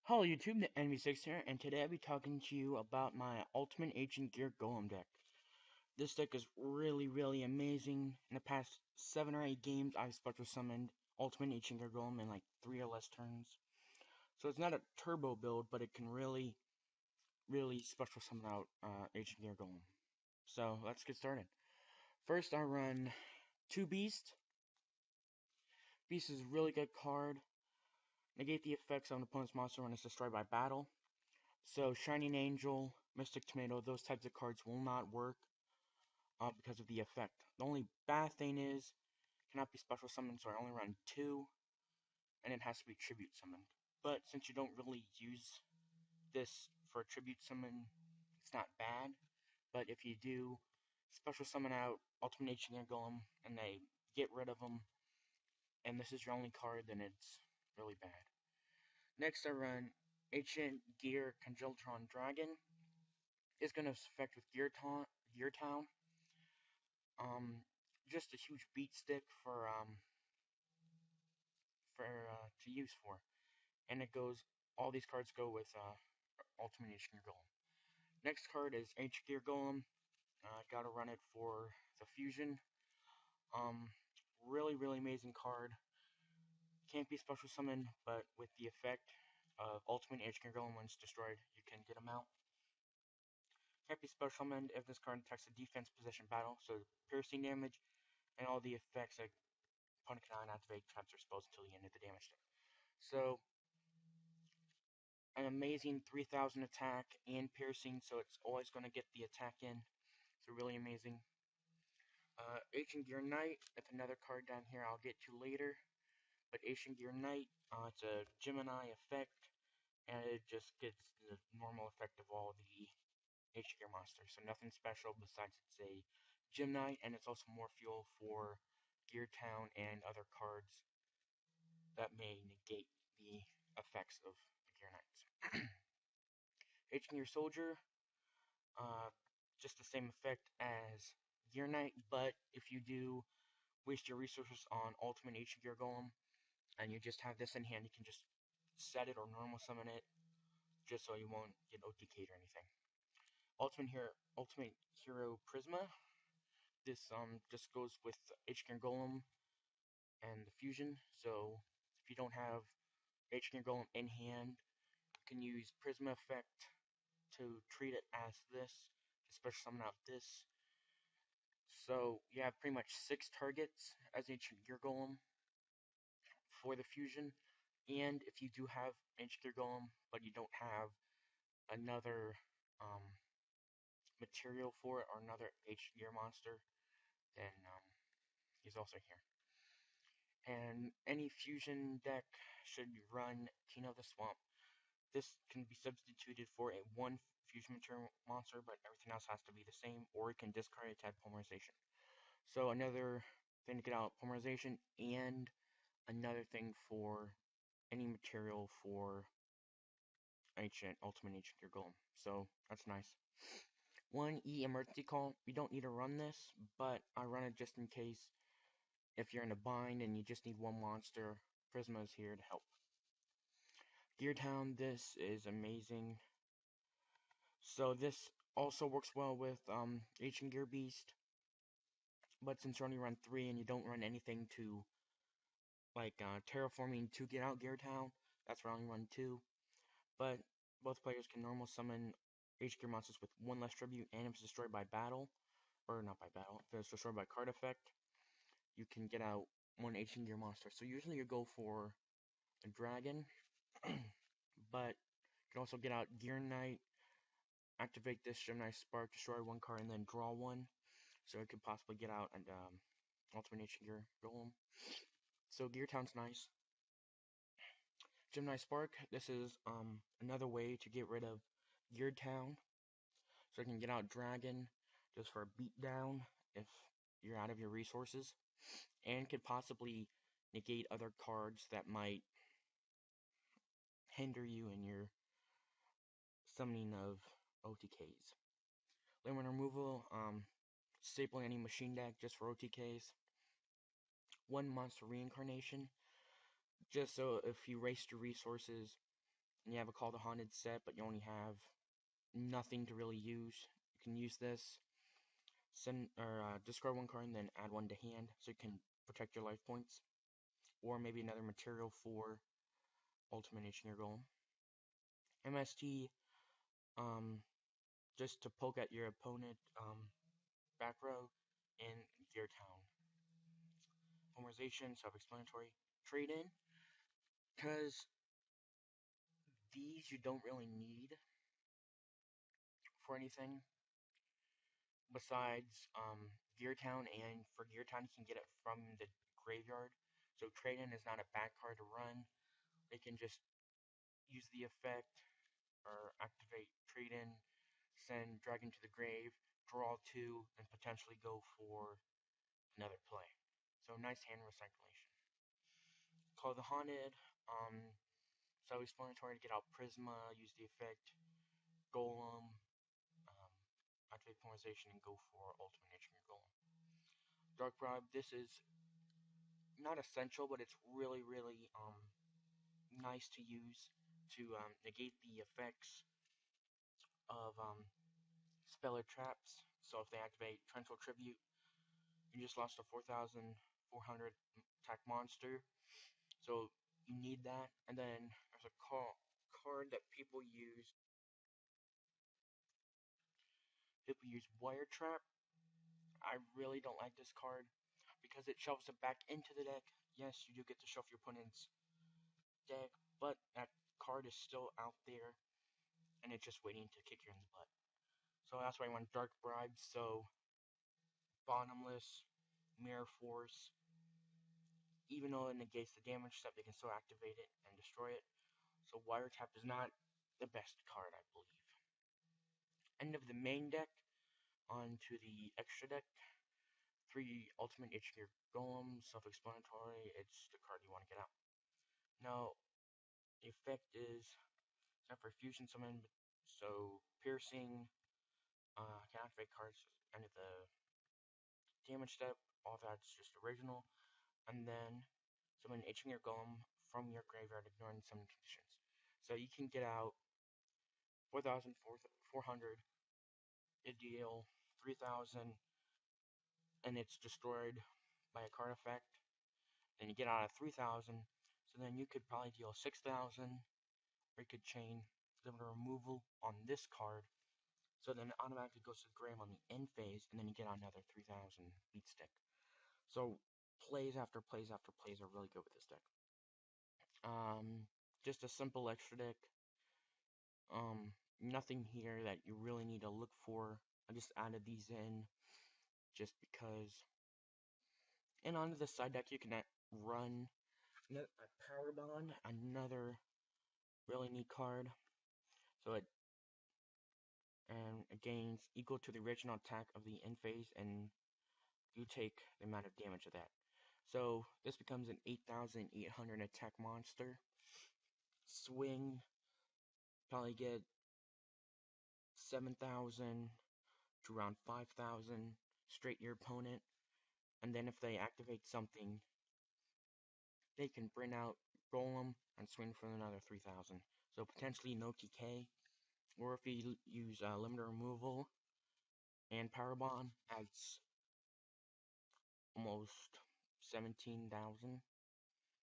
Hello YouTube, the Envy6 here, and today I'll be talking to you about my Ultimate Ancient Gear Golem deck. This deck is really amazing. In the past 7 or 8 games, I've special summoned Ultimate Ancient Gear Golem in like 3 or less turns. So it's not a turbo build, but it can really special summon out Ancient Gear Golem. So let's get started. First I run 2 Beast. Beast is a really good card. Negate the effects on an opponent's monster when it's destroyed by battle. So Shining Angel, Mystic Tomato, those types of cards will not work because of the effect. The only bad thing is, cannot be special summoned, so I only run 2, and it has to be tribute summoned. But since you don't really use this for a tribute summon, it's not bad. But if you do special summon out Ultimate Ancient Gear Golem, and they get rid of them, and this is your only card, then it's really bad. Next I run Ancient Gear Congelatron Dragon. It's going to affect with Gear Town. Just a huge beat stick for to use for, and it goes. All these cards go with Ultimate Ancient Gear Golem. Next card is Ancient Gear Golem. Gotta run it for the fusion. Um, really amazing card. Can't be special summoned, but with the effect of Ultimate Ancient Gear Golem when it's destroyed, you can get them out. Can't be special summoned if this card attacks a defense position battle, so piercing damage and all the effects like opponent cannot activate traps or spells until the end of the damage step. So, an amazing 3000 attack and piercing, so it's always going to get the attack in. So really amazing. Ancient Gear Knight, that's another card down here I'll get to later. But Ancient Gear Knight, it's a Gemini effect, and it just gets the normal effect of all the Ancient Gear monsters. So nothing special besides it's a Gem Knight, and it's also more fuel for Gear Town and other cards that may negate the effects of the Gear Knights. Ancient Gear Soldier, uh, just the same effect as Gear Knight, but if you do waste your resources on Ultimate Ancient Gear Golem, and you just have this in hand, you can just set it or normal summon it, just so you won't get OTK'd or anything. Ultimate Hero Prisma, this just goes with Ancient Gear Golem and the fusion, so if you don't have Ancient Gear Golem in hand, you can use Prisma effect to treat it as this, to special summon out this. So you have pretty much 6 targets as Ancient Gear Golem for the fusion, and if you do have Ancient Gear Golem, but you don't have another material for it or another Ancient Gear monster, then he's also here. And any fusion deck should run Tina the Swamp. This can be substituted for a 1 fusion material monster, but everything else has to be the same, or it can discard it to add polymerization. So another thing to get out polymerization, and another thing for any material for Ultimate Ancient Gear Golem. So that's nice. 1E emergency call. You don't need to run this, but I run it just in case if you're in a bind and you just need one monster. Prisma is here to help. Gear Town, this is amazing. So this also works well with Ancient Gear Beast, but since you only run 3 and you don't run anything to like terraforming to get out Gear Town, that's why I only run 2. But both players can normal summon Ancient Gear monsters with 1 less tribute, and if it's destroyed by battle, or not by battle, if it's destroyed by card effect, you can get out 1 Ancient Gear monster. So usually you go for a dragon, but you can also get out Gear Knight, activate this Gemini Spark, destroy 1 card, and then draw 1. So it could possibly get out an Ultimate Ancient Gear Golem. So Gear Town's nice. Gemini Spark, this is another way to get rid of Gear Town. So you can get out Dragon just for a beatdown if you're out of your resources, and could possibly negate other cards that might hinder you in your summoning of OTKs. Limit removal, stapling any machine deck just for OTKs. 1 monster reincarnation, just so if you waste your resources and you have a Call the Haunted set, but you only have nothing to really use, you can use this. Discard one card and then add one to hand, so you can protect your life points. Or maybe another material for Ultimate Engineer Golem. MST, just to poke at your opponent, back row in Gear Town. Polymerization, self-explanatory. Trade in, because these you don't really need for anything besides Gear Town, and for Gear Town you can get it from the graveyard. So trade in is not a bad card to run. They can just use the effect or activate trade in, send Dragon to the grave, draw 2, and potentially go for another play. So nice hand recyclation. Call the Haunted, self-explanatory to get out Prisma, use the effect, Golem, activate Polarization, and go for Ultimate Engineer Golem. Dark Bribe, this is not essential, but it's really, really nice to use to negate the effects of Speller Traps. So if they activate Torrential Tribute, you just lost a 4,400 attack monster. So you need that. And then there's a card that people use. Wire Trap. I really don't like this card because it shoves it back into the deck. Yes, you do get to shove your opponent's deck, but that card is still out there, and it's just waiting to kick you in the butt. So that's why I want Dark Bribe. So Bottomless, Mirror Force, even though it negates the damage stuff, they can still activate it and destroy it. So Wiretap is not the best card, I believe. End of the main deck, on to the extra deck. 3 Ultimate Engineer Golem, self-explanatory, it's the card you want to get out. Now, the effect is, except for Fusion Summon, so Piercing, can activate cards end of the damage step, all that's just original, and then summon an Engineer Golem from your graveyard, ignoring some conditions. So you can get out 4,400, it deal 3,000, and it's destroyed by a card effect. Then you get out of 3,000, so then you could probably deal 6,000, or you could chain limit removal on this card, so then it automatically goes to the grave on the end phase, and then you get another 3,000 beat stick. So plays after plays after plays are really good with this deck. Just a simple extra deck. Nothing here that you really need to look for. I just added these in just because. And onto the side deck, you can run a Power Bond, another really neat card. So it gains equal to the original attack of the end phase, and you take the amount of damage of that. So this becomes an 8,800 attack monster. Swing, probably get 7,000 to around 5,000 straight your opponent, and then if they activate something, they can bring out Golem and swing for another 3,000. So potentially no TK, or if you use limiter removal and Power Bomb, adds almost 17,000.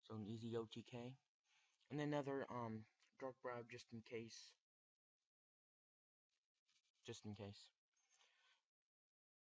So an easy OTK. And another Dark Bribe just in case. Just in case.